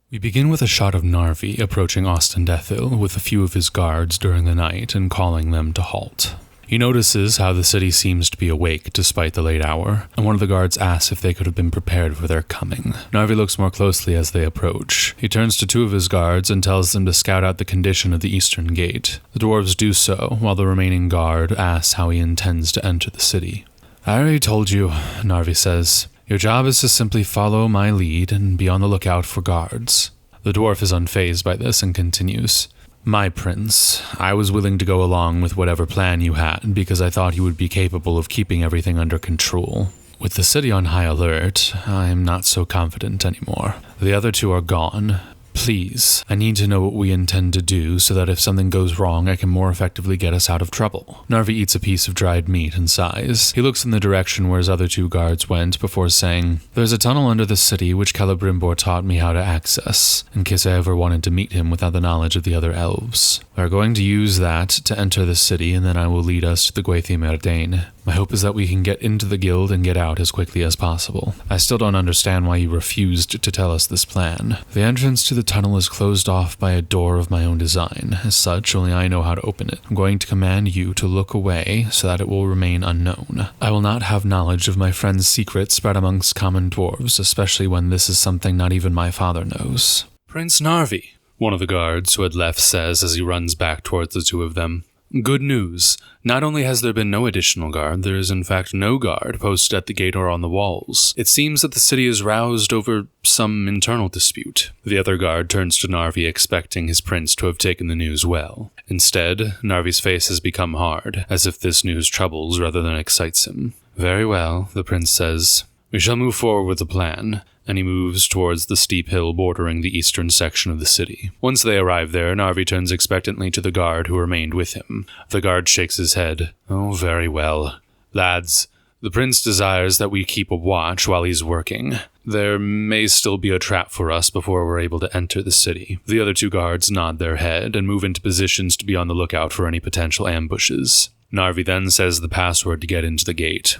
We begin with a shot of Narvi approaching Ostendethil with a few of his guards during the night and calling them to halt. He notices how the city seems to be awake despite the late hour, and one of the guards asks if they could have been prepared for their coming. Narvi looks more closely as they approach. He turns to two of his guards and tells them to scout out the condition of the eastern gate. The dwarves do so, while the remaining guard asks how he intends to enter the city. "I already told you," Narvi says. "Your job is to simply follow my lead and be on the lookout for guards." The dwarf is unfazed by this and continues. "My prince, I was willing to go along with whatever plan you had because I thought you would be capable of keeping everything under control. With the city on high alert, I am not so confident anymore. The other two are gone. Please, I need to know what we intend to do so that if something goes wrong, I can more effectively get us out of trouble." Narvi eats a piece of dried meat and sighs. He looks in the direction where his other two guards went before saying, "There's a tunnel under the city which Celebrimbor taught me how to access, in case I ever wanted to meet him without the knowledge of the other elves. We are going to use that to enter the city, and then I will lead us to the Emyn Arnen. My hope is that we can get into the guild and get out as quickly as possible. I still don't understand why you refused to tell us this plan. The entrance to the tunnel is closed off by a door of my own design. As such, only I know how to open it. I'm going to command you to look away so that it will remain unknown. I will not have knowledge of my friend's secret spread amongst common dwarves, especially when this is something not even my father knows." "Prince Narvi," one of the guards who had left says as he runs back towards the two of them. "Good news. Not only has there been no additional guard, there is in fact no guard posted at the gate or on the walls. It seems that the city is roused over some internal dispute." The other guard turns to Narvi expecting his prince to have taken the news well. Instead, Narvi's face has become hard, as if this news troubles rather than excites him. "Very well," the prince says. "We shall move forward with the plan." And he moves towards the steep hill bordering the eastern section of the city. Once they arrive there, Narvi turns expectantly to the guard who remained with him. The guard shakes his head. "Oh, very well. Lads, the prince desires that we keep a watch while he's working. There may still be a trap for us before we're able to enter the city." The other two guards nod their head and move into positions to be on the lookout for any potential ambushes. Narvi then says the password to get into the gate.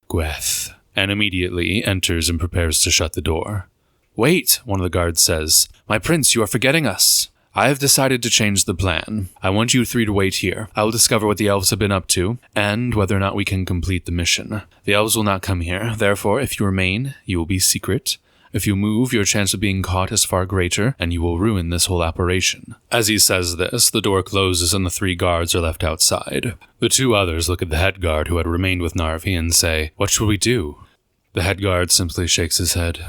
"Gweth," and immediately enters and prepares to shut the door. "Wait," one of the guards says. "My prince, you are forgetting us. I have decided to change the plan. I want you three to wait here. I will discover what the elves have been up to, and whether or not we can complete the mission. The elves will not come here, therefore, if you remain, you will be secret. If you move, your chance of being caught is far greater, and you will ruin this whole operation." As he says this, the door closes and the three guards are left outside. The two others look at the head guard who had remained with Narvi and say, "What shall we do?" The head guard simply shakes his head.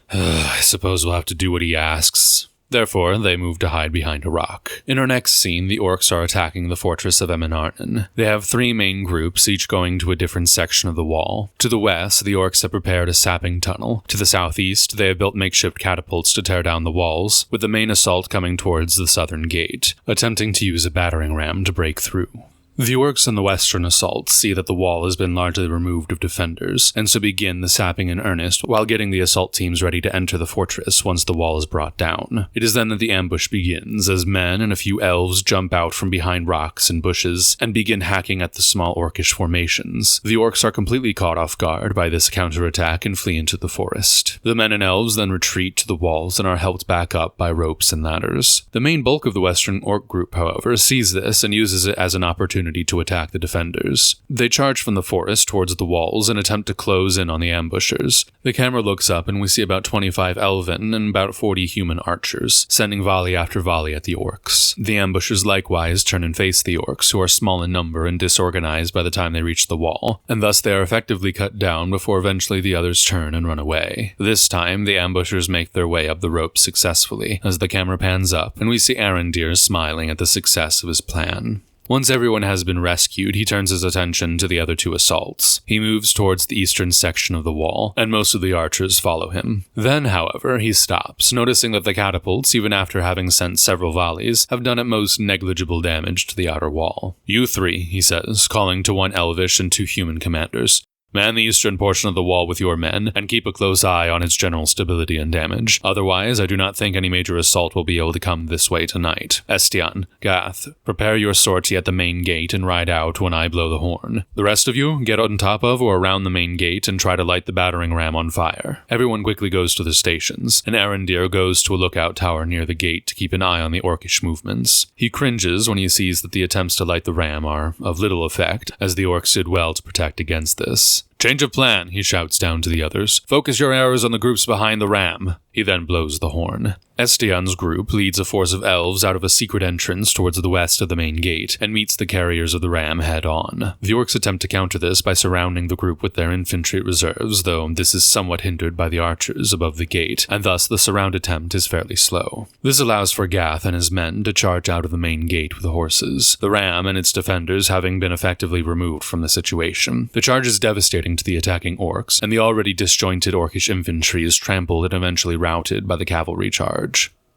"I suppose we'll have to do what he asks." Therefore, they move to hide behind a rock. In our next scene, the orcs are attacking the fortress of Emyn Arnen. They have three main groups, each going to a different section of the wall. To the west, the orcs have prepared a sapping tunnel. To the southeast, they have built makeshift catapults to tear down the walls, with the main assault coming towards the southern gate, attempting to use a battering ram to break through. The orcs in the western assault see that the wall has been largely removed of defenders, and so begin the sapping in earnest while getting the assault teams ready to enter the fortress once the wall is brought down. It is then that the ambush begins, as men and a few elves jump out from behind rocks and bushes and begin hacking at the small orcish formations. The orcs are completely caught off guard by this counterattack and flee into the forest. The men and elves then retreat to the walls and are helped back up by ropes and ladders. The main bulk of the western orc group, however, sees this and uses it as an opportunity to attack the defenders. They charge from the forest towards the walls and attempt to close in on the ambushers. The camera looks up and we see about 25 elven and about 40 human archers, sending volley after volley at the orcs. The ambushers likewise turn and face the orcs, who are small in number and disorganized by the time they reach the wall, and thus they are effectively cut down before eventually the others turn and run away. This time, the ambushers make their way up the ropes successfully, as the camera pans up and we see Arendir smiling at the success of his plan. Once everyone has been rescued, he turns his attention to the other two assaults. He moves towards the eastern section of the wall, and most of the archers follow him. Then, however, he stops, noticing that the catapults, even after having sent several volleys, have done at most negligible damage to the outer wall. "You three," he says, calling to one elvish and two human commanders. Man the eastern portion of the wall with your men, and keep a close eye on its general stability and damage. Otherwise, I do not think any major assault will be able to come this way tonight. Estian, Gath, prepare your sortie at the main gate and ride out when I blow the horn. The rest of you, get on top of or around the main gate and try to light the battering ram on fire. Everyone quickly goes to their stations, and Arondir goes to a lookout tower near the gate to keep an eye on the orcish movements. He cringes when he sees that the attempts to light the ram are of little effect, as the orcs did well to protect against this. Change of plan, he shouts down to the others. Focus your arrows on the groups behind the ram. He then blows the horn. Estian's group leads a force of elves out of a secret entrance towards the west of the main gate, and meets the carriers of the ram head-on. The orcs attempt to counter this by surrounding the group with their infantry reserves, though this is somewhat hindered by the archers above the gate, and thus the surround attempt is fairly slow. This allows for Gath and his men to charge out of the main gate with the horses, the ram and its defenders having been effectively removed from the situation. The charge is devastating to the attacking orcs, and the already disjointed orcish infantry is trampled and eventually routed by the cavalry charge.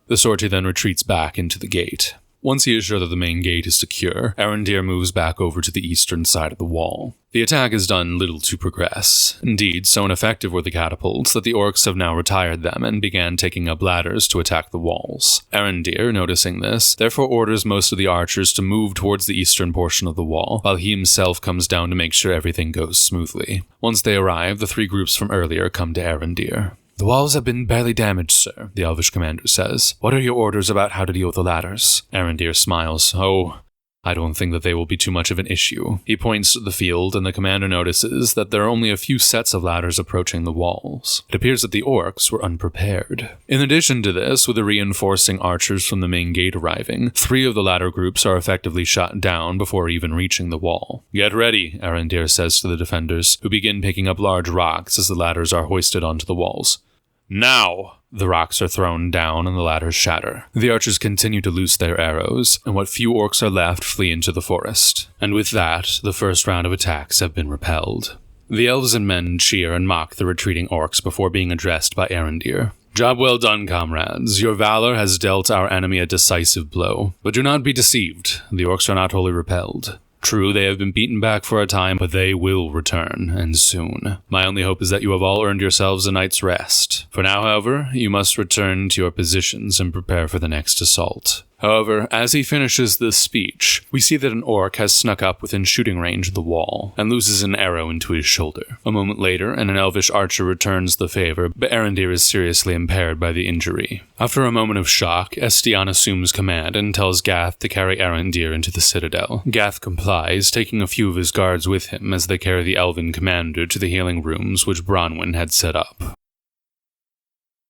The sortie then retreats back into the gate. Once he is sure that the main gate is secure, Arondir moves back over to the eastern side of the wall. The attack has done little to progress. Indeed, so ineffective were the catapults that the orcs have now retired them and began taking up ladders to attack the walls. Arondir, noticing this, therefore orders most of the archers to move towards the eastern portion of the wall, while he himself comes down to make sure everything goes smoothly. Once they arrive, the three groups from earlier come to Arondir. The walls have been barely damaged, sir, the elvish commander says. What are your orders about how to deal with the ladders? Arondir smiles. Oh, I don't think that they will be too much of an issue. He points to the field, and the commander notices that there are only a few sets of ladders approaching the walls. It appears that the orcs were unprepared. In addition to this, with the reinforcing archers from the main gate arriving, 3 of the ladder groups are effectively shot down before even reaching the wall. Get ready, Arondir says to the defenders, who begin picking up large rocks as the ladders are hoisted onto the walls. Now! The rocks are thrown down and the ladders shatter. The archers continue to loose their arrows, and what few orcs are left flee into the forest. And with that, the first round of attacks have been repelled. The elves and men cheer and mock the retreating orcs before being addressed by Arondir. Job well done, comrades. Your valor has dealt our enemy a decisive blow. But do not be deceived. The orcs are not wholly repelled. True, they have been beaten back for a time, but they will return, and soon. My only hope is that you have all earned yourselves a night's rest. For now, however, you must return to your positions and prepare for the next assault. However, as he finishes this speech, we see that an orc has snuck up within shooting range of the wall, and loses an arrow into his shoulder. A moment later, and an elvish archer returns the favor, but Arondir is seriously impaired by the injury. After a moment of shock, Estian assumes command and tells Gath to carry Arondir into the citadel. Gath complies, taking a few of his guards with him as they carry the elven commander to the healing rooms which Bronwyn had set up.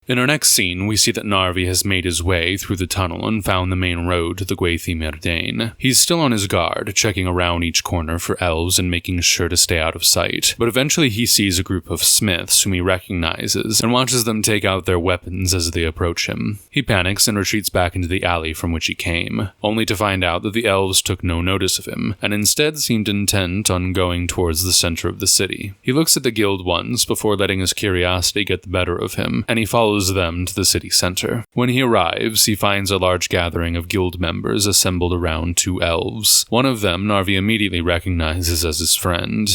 In our next scene, we see that Narvi has made his way through the tunnel and found the main road to the Gwaithí Myrdain. He's still on his guard, checking around each corner for elves and making sure to stay out of sight. But eventually he sees a group of smiths whom he recognizes and watches them take out their weapons as they approach him. He panics and retreats back into the alley from which he came, only to find out that the elves took no notice of him and instead seemed intent on going towards the center of the city. He looks at the guild once before letting his curiosity get the better of him, and he follows them to the city center. When he arrives, he finds a large gathering of guild members assembled around 2 elves. One of them Narvi immediately recognizes as his friend,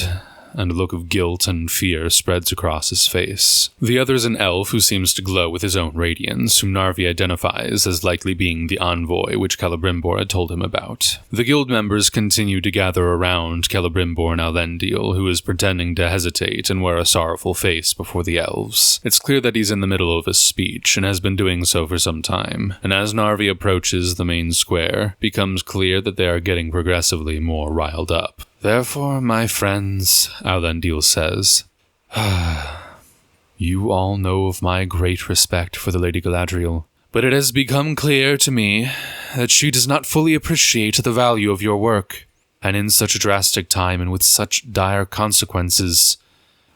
and a look of guilt and fear spreads across his face. The other is an elf who seems to glow with his own radiance, whom Narvi identifies as likely being the envoy which Celebrimbor had told him about. The guild members continue to gather around Celebrimbor and Elendil, who is pretending to hesitate and wear a sorrowful face before the elves. It's clear that he's in the middle of a speech, and has been doing so for some time, and as Narvi approaches the main square, it becomes clear that they are getting progressively more riled up. Therefore, my friends, Elendil says, you all know of my great respect for the Lady Galadriel, but it has become clear to me that she does not fully appreciate the value of your work, and in such a drastic time and with such dire consequences,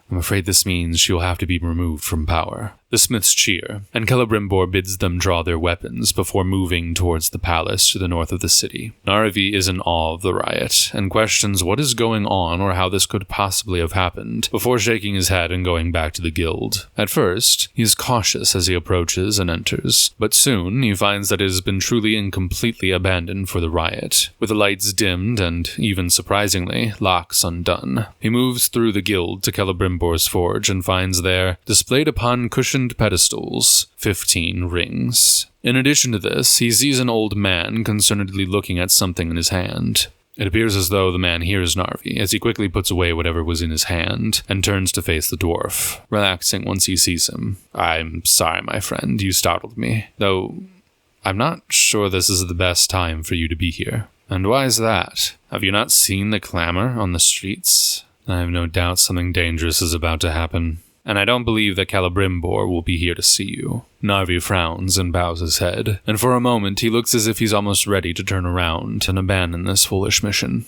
I'm afraid this means she will have to be removed from power. The Smiths cheer, and Celebrimbor bids them draw their weapons before moving towards the palace to the north of the city. Narvi is in awe of the riot, and questions what is going on or how this could possibly have happened, before shaking his head and going back to the guild. At first, he is cautious as he approaches and enters, but soon he finds that it has been truly and completely abandoned for the riot, with the lights dimmed and, even surprisingly, locks undone. He moves through the guild to Celebrimbor's forge and finds there, displayed upon cushioned pedestals, 15 rings. In addition to this, he sees an old man concernedly looking at something in his hand. It appears as though the man hears Narvi, as he quickly puts away whatever was in his hand and turns to face the dwarf, relaxing once he sees him. "I'm sorry, my friend, you startled me, though I'm not sure this is the best time for you to be here." "And why is that? Have you not seen the clamor on the streets? I have no doubt something dangerous is about to happen. And I don't believe that Celebrimbor will be here to see you." Narvi frowns and bows his head, and for a moment he looks as if he's almost ready to turn around and abandon this foolish mission.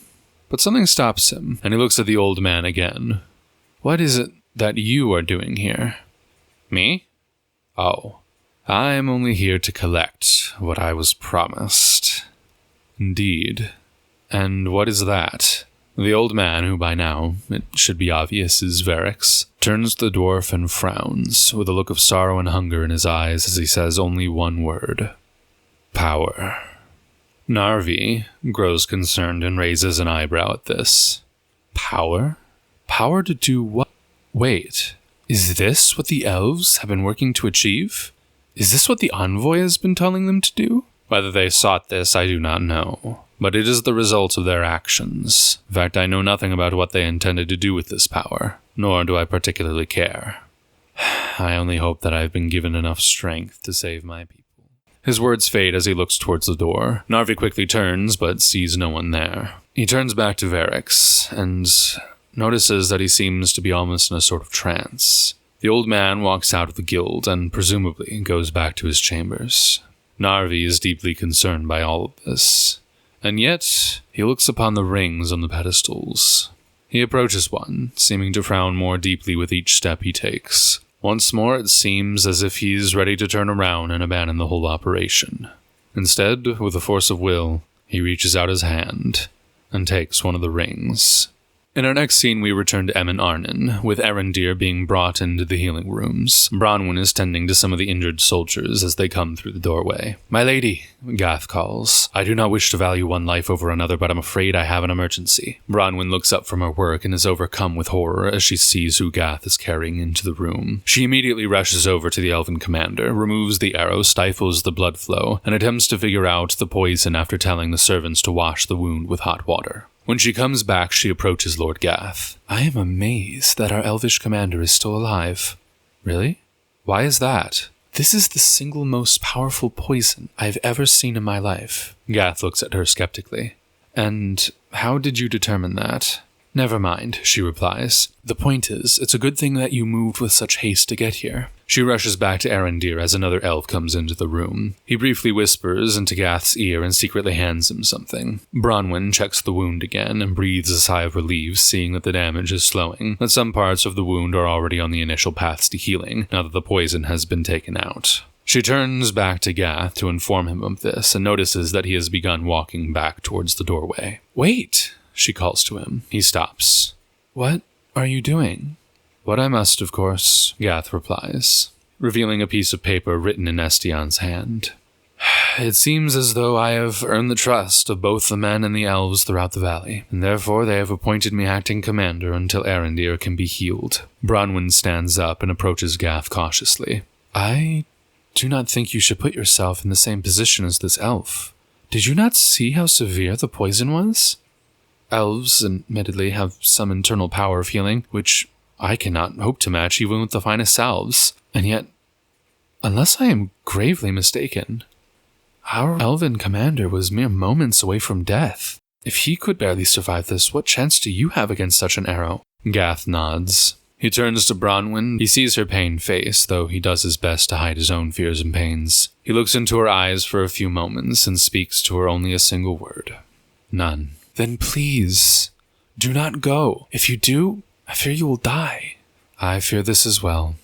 But something stops him, and he looks at the old man again. "What is it that you are doing here?" "Me? Oh, I am only here to collect what I was promised." "Indeed. And what is that?" The old man, who by now, it should be obvious, is Verix, turns to the dwarf and frowns, with a look of sorrow and hunger in his eyes as he says only one word. "Power." Narvi grows concerned and raises an eyebrow at this. "Power? Power to do what? Wait, is this what the elves have been working to achieve? Is this what the envoy has been telling them to do? Whether they sought this, I do not know. But it is the result of their actions. In fact, I know nothing about what they intended to do with this power, nor do I particularly care. I only hope that I have been given enough strength to save my people." His words fade as he looks towards the door. Narvi quickly turns, but sees no one there. He turns back to Verix, and notices that he seems to be almost in a sort of trance. The old man walks out of the guild, and presumably goes back to his chambers. Narvi is deeply concerned by all of this. And yet, he looks upon the rings on the pedestals. He approaches one, seeming to frown more deeply with each step he takes. Once more, it seems as if he's ready to turn around and abandon the whole operation. Instead, with a force of will, he reaches out his hand and takes one of the rings. In our next scene, we return to Emyn Arnen, with Erendir being brought into the healing rooms. Bronwyn is tending to some of the injured soldiers as they come through the doorway. "My lady," Gath calls. "I do not wish to value one life over another, but I'm afraid I have an emergency." Bronwyn looks up from her work and is overcome with horror as she sees who Gath is carrying into the room. She immediately rushes over to the elven commander, removes the arrow, stifles the blood flow, and attempts to figure out the poison after telling the servants to wash the wound with hot water. When she comes back, she approaches Lord Gath. "I am amazed that our elvish commander is still alive." "Really? Why is that?" "This is the single most powerful poison I've ever seen in my life." Gath looks at her skeptically. "And how did you determine that?" "Never mind," she replies. "The point is, it's a good thing that you moved with such haste to get here." She rushes back to Erendir as another elf comes into the room. He briefly whispers into Gath's ear and secretly hands him something. Bronwyn checks the wound again and breathes a sigh of relief, seeing that the damage is slowing, that some parts of the wound are already on the initial paths to healing, now that the poison has been taken out. She turns back to Gath to inform him of this and notices that he has begun walking back towards the doorway. "Wait!" she calls to him. He stops. "What are you doing?" "What I must, of course," Gath replies, revealing a piece of paper written in Estion's hand. "It seems as though I have earned the trust of both the men and the elves throughout the valley, and therefore they have appointed me acting commander until Erendir can be healed." Bronwyn stands up and approaches Gath cautiously. "I do not think you should put yourself in the same position as this elf. Did you not see how severe the poison was? Elves, admittedly, have some internal power of healing, which I cannot hope to match even with the finest salves. And yet, unless I am gravely mistaken, our elven commander was mere moments away from death. If he could barely survive this, what chance do you have against such an arrow?" Gath nods. He turns to Bronwyn. He sees her pained face, though he does his best to hide his own fears and pains. He looks into her eyes for a few moments and speaks to her only a single word. "None." "Then please, do not go. If you do, I fear you will die." "I fear this as well."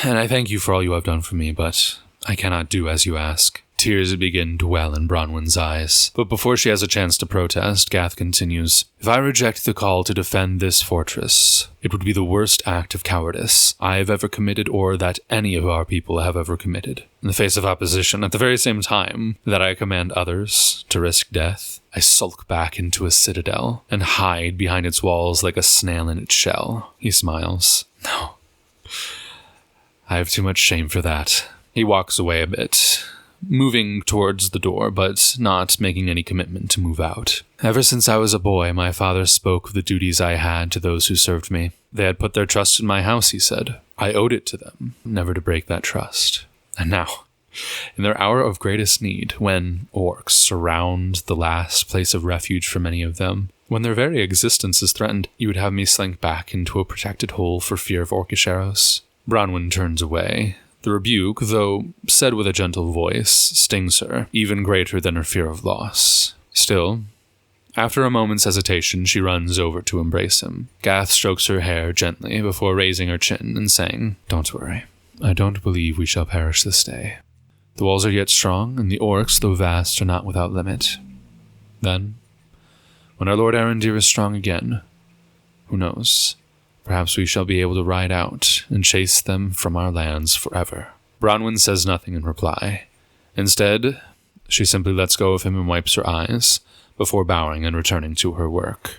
and I thank you for all you have done for me, but I cannot do as you ask. Tears begin to well in Bronwyn's eyes. But before she has a chance to protest, Gath continues, If I reject the call to defend this fortress, it would be the worst act of cowardice I have ever committed or that any of our people have ever committed. In the face of opposition, at the very same time that I command others to risk death, I sulk back into a citadel and hide behind its walls like a snail in its shell. He smiles. No. I have too much shame for that. He walks away a bit, moving towards the door, but not making any commitment to move out. Ever since I was a boy, my father spoke of the duties I had to those who served me. They had put their trust in my house, he said. I owed it to them, never to break that trust. And now, in their hour of greatest need, when orcs surround the last place of refuge for many of them, when their very existence is threatened, you would have me slink back into a protected hole for fear of orcish arrows? Bronwyn turns away. The rebuke, though said with a gentle voice, stings her, even greater than her fear of loss. Still, after a moment's hesitation, she runs over to embrace him. Gath strokes her hair gently before raising her chin and saying, Don't worry. I don't believe we shall perish this day. The walls are yet strong, and the orcs, though vast, are not without limit. Then, when our Lord Arendir is strong again, who knows? Perhaps we shall be able to ride out and chase them from our lands forever. Bronwyn says nothing in reply. Instead, she simply lets go of him and wipes her eyes, before bowing and returning to her work.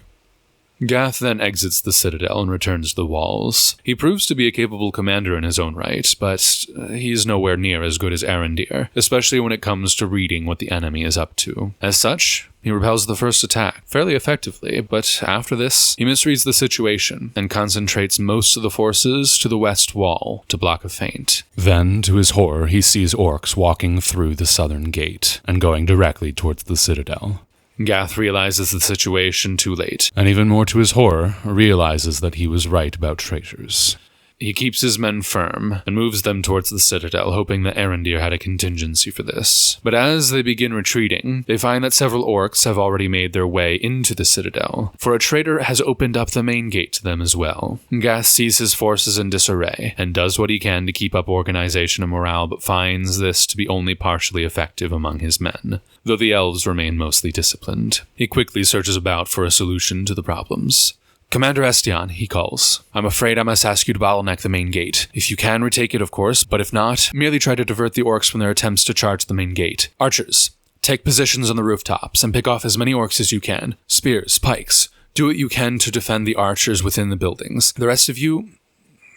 Gath then exits the citadel and returns to the walls. He proves to be a capable commander in his own right, but he's nowhere near as good as Arendir, especially when it comes to reading what the enemy is up to. As such, he repels the first attack fairly effectively, but after this, he misreads the situation and concentrates most of the forces to the west wall to block a feint. Then, to his horror, he sees orcs walking through the southern gate and going directly towards the citadel. Gath realizes the situation too late, and even more to his horror, realizes that he was right about traitors. He keeps his men firm and moves them towards the citadel, hoping that Arendir had a contingency for this. But as they begin retreating, they find that several orcs have already made their way into the citadel, for a traitor has opened up the main gate to them as well. Gath sees his forces in disarray, and does what he can to keep up organization and morale, but finds this to be only partially effective among his men, though the elves remain mostly disciplined. He quickly searches about for a solution to the problems. Commander Estian, he calls. I'm afraid I must ask you to bottleneck the main gate. If you can, retake it, of course, but if not, merely try to divert the orcs from their attempts to charge the main gate. Archers, take positions on the rooftops and pick off as many orcs as you can. Spears, pikes. Do what you can to defend the archers within the buildings. The rest of you,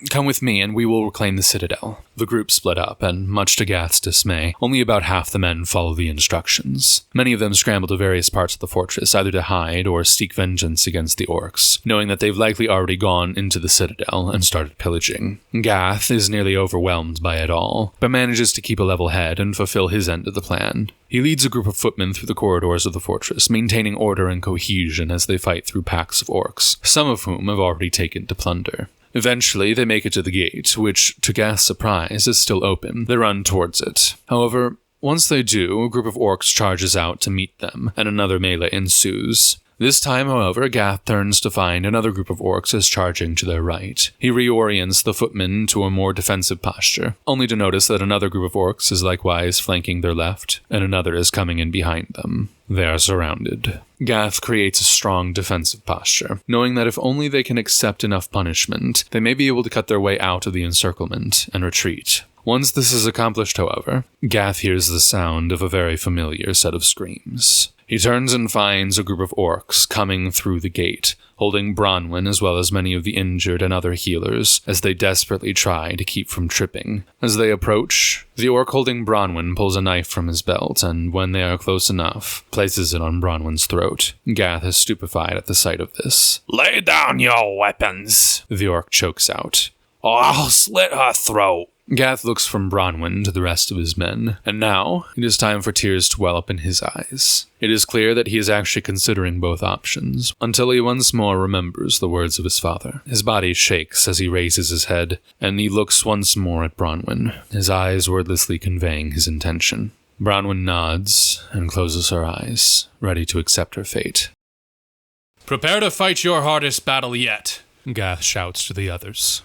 come with me and we will reclaim the citadel. The group split up, and much to Gath's dismay, only about half the men follow the instructions. Many of them scramble to various parts of the fortress, either to hide or seek vengeance against the orcs, knowing that they've likely already gone into the citadel and started pillaging. Gath is nearly overwhelmed by it all, but manages to keep a level head and fulfill his end of the plan. He leads a group of footmen through the corridors of the fortress, maintaining order and cohesion as they fight through packs of orcs, some of whom have already taken to plunder. Eventually, they make it to the gate, which, to Gath's surprise, is still open. They run towards it. However, once they do, a group of orcs charges out to meet them, and another melee ensues. This time, however, Gath turns to find another group of orcs is charging to their right. He reorients the footmen to a more defensive posture, only to notice that another group of orcs is likewise flanking their left, and another is coming in behind them. They are surrounded. Gath creates a strong defensive posture, knowing that if only they can accept enough punishment, they may be able to cut their way out of the encirclement and retreat. Once this is accomplished, however, Gath hears the sound of a very familiar set of screams. He turns and finds a group of orcs coming through the gate, holding Bronwyn as well as many of the injured and other healers, as they desperately try to keep from tripping. As they approach, the orc holding Bronwyn pulls a knife from his belt, and when they are close enough, places it on Bronwyn's throat. Gath is stupefied at the sight of this. "Lay down your weapons," the orc chokes out. "or I'll slit her throat." Gath looks from Bronwyn to the rest of his men, and now it is time for tears to well up in his eyes. It is clear that he is actually considering both options, until he once more remembers the words of his father. His body shakes as he raises his head, and he looks once more at Bronwyn, his eyes wordlessly conveying his intention. Bronwyn nods and closes her eyes, ready to accept her fate. "Prepare to fight your hardest battle yet," Gath shouts to the others.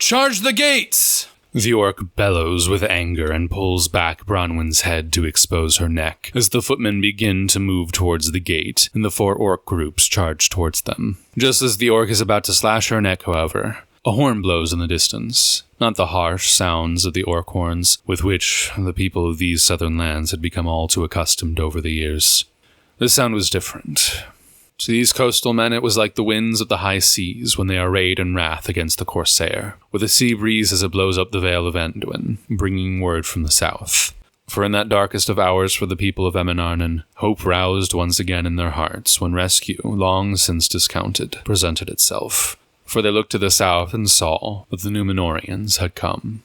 "Charge the gates!" The orc bellows with anger and pulls back Bronwyn's head to expose her neck as the footmen begin to move towards the gate and the 4 orc groups charge towards them. Just as the orc is about to slash her neck, however, a horn blows in the distance, not the harsh sounds of the orc horns with which the people of these southern lands had become all too accustomed over the years. This sound was different. To these coastal men, it was like the winds of the high seas when they arrayed in wrath against the corsair, with a sea breeze as it blows up the Vale of Anduin, bringing word from the south. For in that darkest of hours for the people of Emyn Arnen, hope roused once again in their hearts when rescue, long since discounted, presented itself. For they looked to the south and saw that the Númenóreans had come.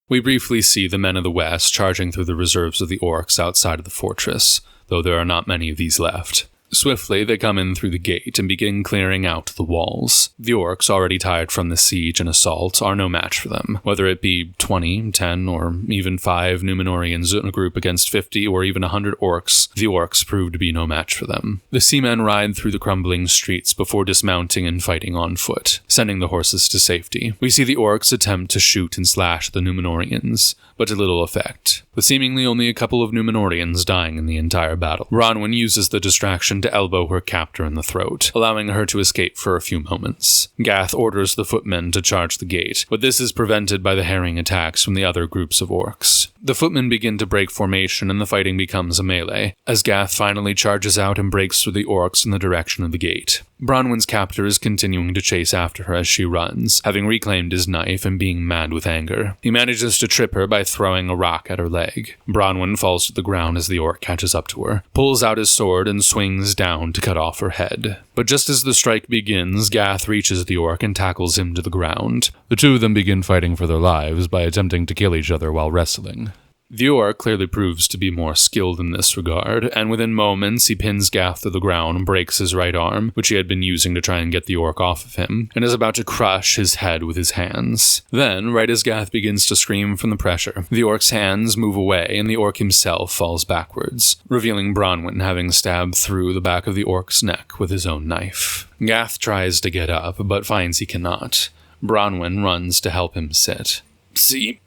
We briefly see the men of the west charging through the reserves of the orcs outside of the fortress, though there are not many of these left. Swiftly, they come in through the gate and begin clearing out the walls. The orcs, already tired from the siege and assault, are no match for them. Whether it be 20, 10, or even 5 Númenóreans in a group against 50 or even 100 orcs, the orcs prove to be no match for them. The seamen ride through the crumbling streets before dismounting and fighting on foot, sending the horses to safety. We see the orcs attempt to shoot and slash the Númenóreans, but to little effect, with seemingly only a couple of Númenóreans dying in the entire battle. Bronwyn uses the distraction to elbow her captor in the throat, allowing her to escape for a few moments. Gath orders the footmen to charge the gate, but this is prevented by the harrying attacks from the other groups of orcs. The footmen begin to break formation and the fighting becomes a melee, as Gath finally charges out and breaks through the orcs in the direction of the gate. Bronwyn's captor is continuing to chase after her as she runs, having reclaimed his knife and being mad with anger. He manages to trip her by throwing a rock at her leg. Bronwyn falls to the ground as the orc catches up to her, pulls out his sword and swings down to cut off her head. But just as the strike begins, Gath reaches the orc and tackles him to the ground. The two of them begin fighting for their lives by attempting to kill each other while wrestling. The orc clearly proves to be more skilled in this regard, and within moments he pins Gath to the ground and breaks his right arm, which he had been using to try and get the orc off of him, and is about to crush his head with his hands. Then, right as Gath begins to scream from the pressure, the orc's hands move away and the orc himself falls backwards, revealing Bronwyn having stabbed through the back of the orc's neck with his own knife. Gath tries to get up, but finds he cannot. Bronwyn runs to help him sit. "See,"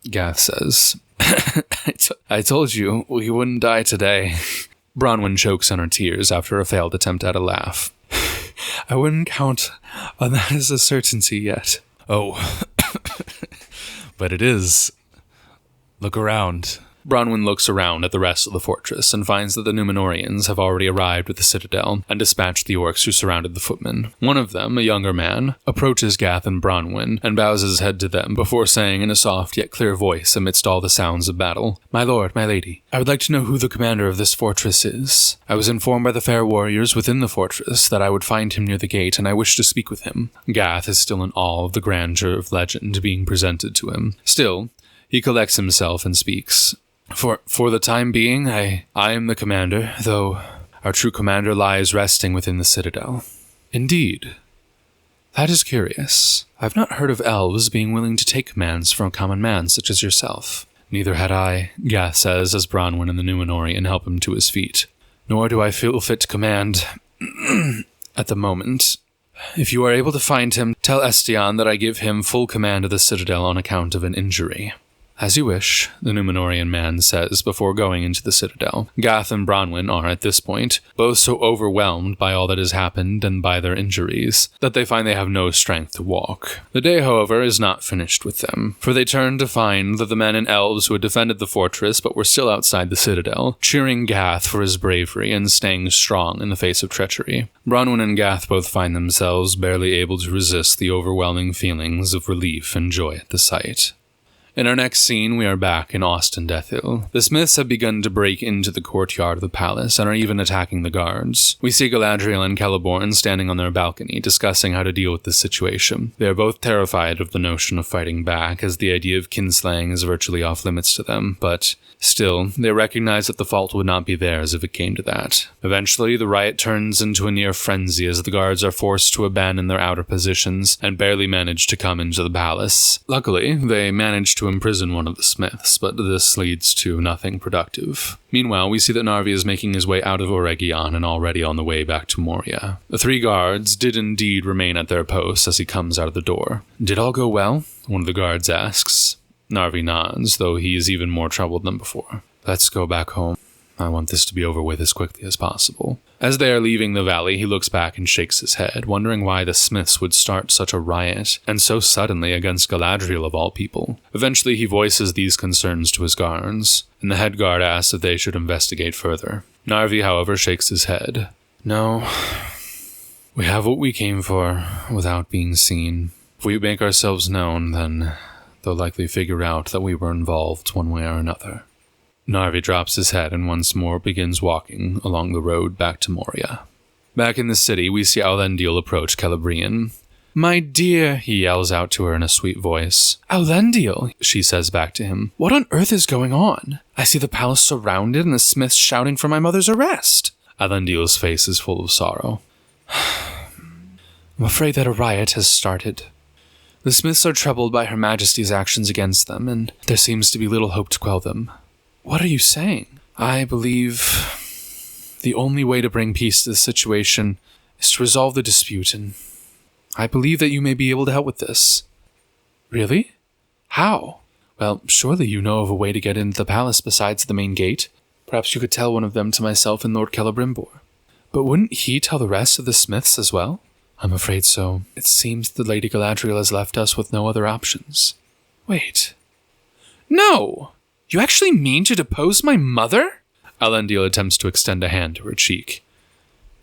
Gath says, I told you we wouldn't die today." Bronwyn chokes on her tears after a failed attempt at a laugh. "I wouldn't count on that as a certainty yet." "Oh, but it is. Look around." Bronwyn looks around at the rest of the fortress and finds that the Númenóreans have already arrived at the citadel and dispatched the orcs who surrounded the footmen. One of them, a younger man, approaches Gath and Bronwyn and bows his head to them before saying in a soft yet clear voice amidst all the sounds of battle, "My lord, my lady, I would like to know who the commander of this fortress is. I was informed by the fair warriors within the fortress that I would find him near the gate, and I wish to speak with him." Gath is still in awe of the grandeur of legend being presented to him. Still, he collects himself and speaks. For the time being, I am the commander, though our true commander lies resting within the citadel." "Indeed. That is curious. I've not heard of elves being willing to take commands from a common man such as yourself." "Neither had I," Gath says as Bronwyn and the Númenórean help him to his feet. "Nor do I feel fit to command at the moment. If you are able to find him, tell Estian that I give him full command of the citadel on account of an injury." "As you wish," the Númenórean man says before going into the citadel. Gath and Bronwyn are, at this point, both so overwhelmed by all that has happened and by their injuries, that they find they have no strength to walk. The day, however, is not finished with them, for they turn to find that the men and elves who had defended the fortress but were still outside the citadel, cheering Gath for his bravery and staying strong in the face of treachery. Bronwyn and Gath both find themselves barely able to resist the overwhelming feelings of relief and joy at the sight. In our next scene, we are back in Ousted. The Smiths have begun to break into the courtyard of the palace and are even attacking the guards. We see Galadriel and Celebrimbor standing on their balcony discussing how to deal with this situation. They are both terrified of the notion of fighting back, as the idea of kinslaying is virtually off limits to them, but still, they recognize that the fault would not be theirs if it came to that. Eventually, the riot turns into a near frenzy as the guards are forced to abandon their outer positions and barely manage to come into the palace. Luckily, they manage to to imprison one of the Smiths, but this leads to nothing productive. Meanwhile, we see that Narvi is making his way out of Eregion and already on the way back to Moria. The 3 guards did indeed remain at their posts as he comes out of the door. "Did all go well?" one of the guards asks. Narvi nods, though he is even more troubled than before. "Let's go back home. I want this to be over with as quickly as possible." As they are leaving the valley, he looks back and shakes his head, wondering why the Smiths would start such a riot, and so suddenly against Galadriel of all people. Eventually he voices these concerns to his guards, and the head guard asks if they should investigate further. Narvi, however, shakes his head. "No. We have what we came for, without being seen. If we make ourselves known, then they'll likely figure out that we were involved one way or another." Narvi drops his head and once more begins walking along the road back to Moria. Back in the city, we see Elendil approach Celebrimbor. "My dear," he yells out to her in a sweet voice. "Elendil," she says back to him. "What on earth is going on? I see the palace surrounded and the Smiths shouting for my mother's arrest." Elendil's face is full of sorrow. "I'm afraid that a riot has started. The Smiths are troubled by Her Majesty's actions against them, and there seems to be little hope to quell them." "What are you saying?" "I believe the only way to bring peace to the situation is to resolve the dispute, and I believe that you may be able to help with this." "Really? How?" "Well, surely you know of a way to get into the palace besides the main gate. Perhaps you could tell one of them to myself and Lord Celebrimbor." "But wouldn't he tell the rest of the Smiths as well?" "I'm afraid so. It seems the Lady Galadriel has left us with no other options." "Wait. No! You actually mean to depose my mother?" Elendil attempts to extend a hand to her cheek.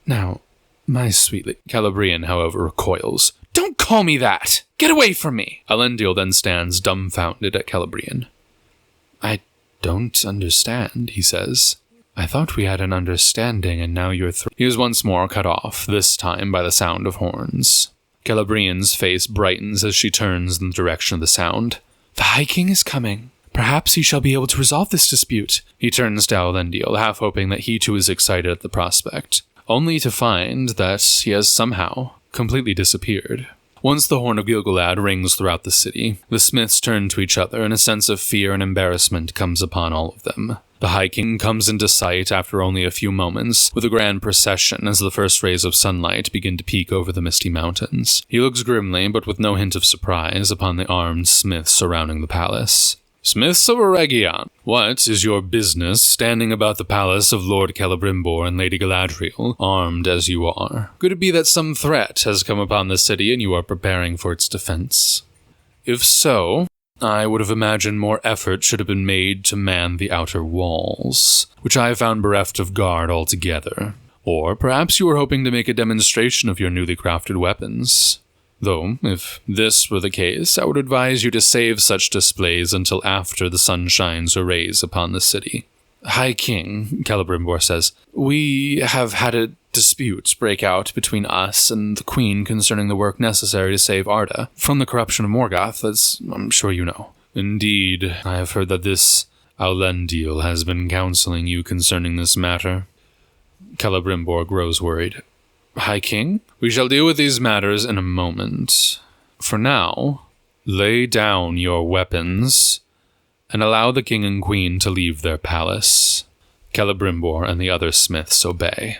"Now, my sweet Celebrimbor, however, recoils. "Don't call me that! Get away from me!" Elendil then stands dumbfounded at Celebrimbor. "I don't understand," he says. "I thought we had an understanding, and now you're He is once more cut off, this time by the sound of horns. Celebrimbor's face brightens as she turns in the direction of the sound. "The High King is coming. Perhaps he shall be able to resolve this dispute." He turns to Elendil, half hoping that he too is excited at the prospect, only to find that he has somehow completely disappeared. Once the horn of Gil-galad rings throughout the city, the Smiths turn to each other, and a sense of fear and embarrassment comes upon all of them. The High King comes into sight after only a few moments, with a grand procession as the first rays of sunlight begin to peek over the misty mountains. He looks grimly, but with no hint of surprise, upon the armed Smiths surrounding the palace. "Smiths of Eregion, what is your business standing about the palace of Lord Celebrimbor and Lady Galadriel, armed as you are? Could it be that some threat has come upon the city and you are preparing for its defense? If so, I would have imagined more effort should have been made to man the outer walls, which I have found bereft of guard altogether. Or perhaps you were hoping to make a demonstration of your newly crafted weapons. Though, if this were the case, I would advise you to save such displays until after the sun shines her rays upon the city." "High King," Celebrimbor says, "we have had a dispute break out between us and the Queen concerning the work necessary to save Arda from the corruption of Morgoth, as I'm sure you know." "Indeed, I have heard that this Elendil has been counseling you concerning this matter." Celebrimbor grows worried. "High King, we shall deal with these matters in a moment. For now, lay down your weapons and allow the King and Queen to leave their palace." Celebrimbor and the other Smiths obey.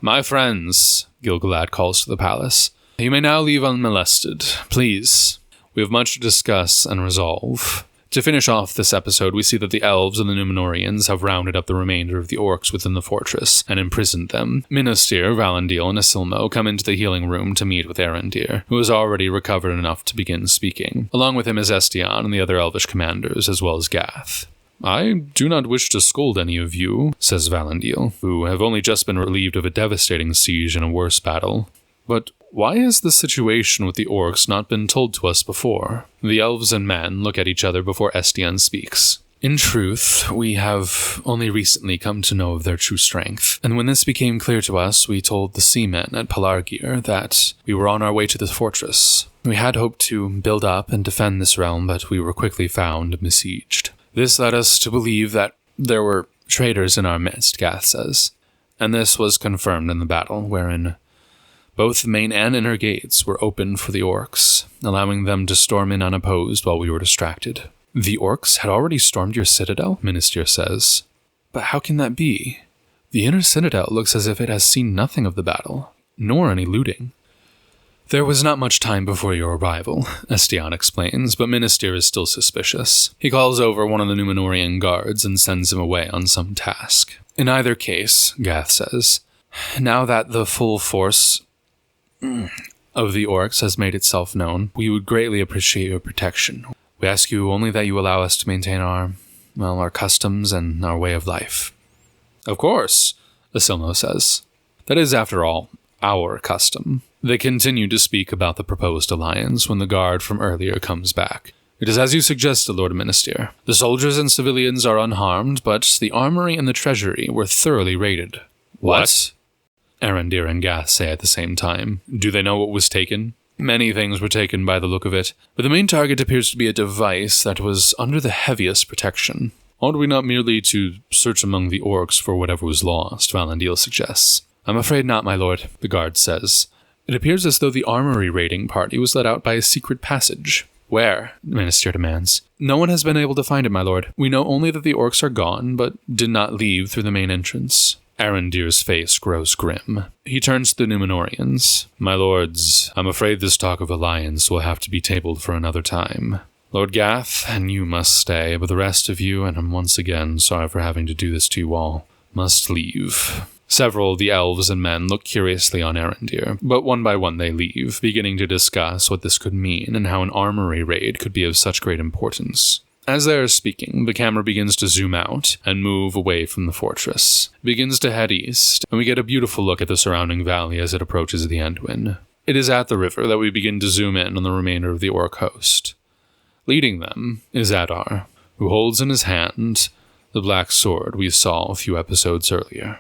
"My friends," Gil-galad calls to the palace, "you may now leave unmolested. Please, we have much to discuss and resolve." To finish off this episode, we see that the elves and the Númenóreans have rounded up the remainder of the orcs within the fortress and imprisoned them. Minostir, Valandil, and Isilmo come into the healing room to meet with Arondir, who has already recovered enough to begin speaking. Along with him is Estian and the other elvish commanders, as well as Gath. "I do not wish to scold any of you," says Valandil, "who have only just been relieved of a devastating siege and a worse battle. But why has the situation with the orcs not been told to us before?" The elves and men look at each other before Estian speaks. "In truth, we have only recently come to know of their true strength, and when this became clear to us, we told the seamen at Pelargir that we were on our way to the fortress. We had hoped to build up and defend this realm, but we were quickly found and besieged. This led us to believe that there were traitors in our midst," Gath says, "and this was confirmed in the battle, wherein Both the main and inner gates were open for the orcs, allowing them to storm in unopposed while we were distracted. The orcs had already stormed your citadel, Minister says. But how can that be? The inner citadel looks as if it has seen nothing of the battle, nor any looting. There was not much time before your arrival, Estian explains, but Minister is still suspicious. He calls over one of the Númenórean guards and sends him away on some task. In either case, Gath says, now that the full force of the orcs has made itself known, we would greatly appreciate your protection. We ask you only that you allow us to maintain our customs and our way of life. Of course, Asilno says. That is, after all, our custom. They continue to speak about the proposed alliance when the guard from earlier comes back. It is as you suggested, Lord Minister. The soldiers and civilians are unharmed, but the armory and the treasury were thoroughly raided. What? Arendir and Gath say at the same time. Do they know what was taken? Many things were taken by the look of it, but the main target appears to be a device that was under the heaviest protection. Ought we not merely to search among the orcs for whatever was lost, Valandil suggests. I'm afraid not, my lord, the guard says. It appears as though the armory raiding party was let out by a secret passage. Where? The Minister demands. No one has been able to find it, my lord. We know only that the orcs are gone, but did not leave through the main entrance. Arendir's face grows grim. He turns to the Númenóreans. My lords, I'm afraid this talk of alliance will have to be tabled for another time. Lord Gath, and you must stay, but the rest of you, and I'm once again sorry for having to do this to you all, must leave. Several of the elves and men look curiously on Arendir, but one by one they leave, beginning to discuss what this could mean and how an armory raid could be of such great importance. As they are speaking, the camera begins to zoom out and move away from the fortress. It begins to head east, and we get a beautiful look at the surrounding valley as it approaches the Anduin. It is at the river that we begin to zoom in on the remainder of the orc host. Leading them is Adar, who holds in his hand the black sword we saw a few episodes earlier.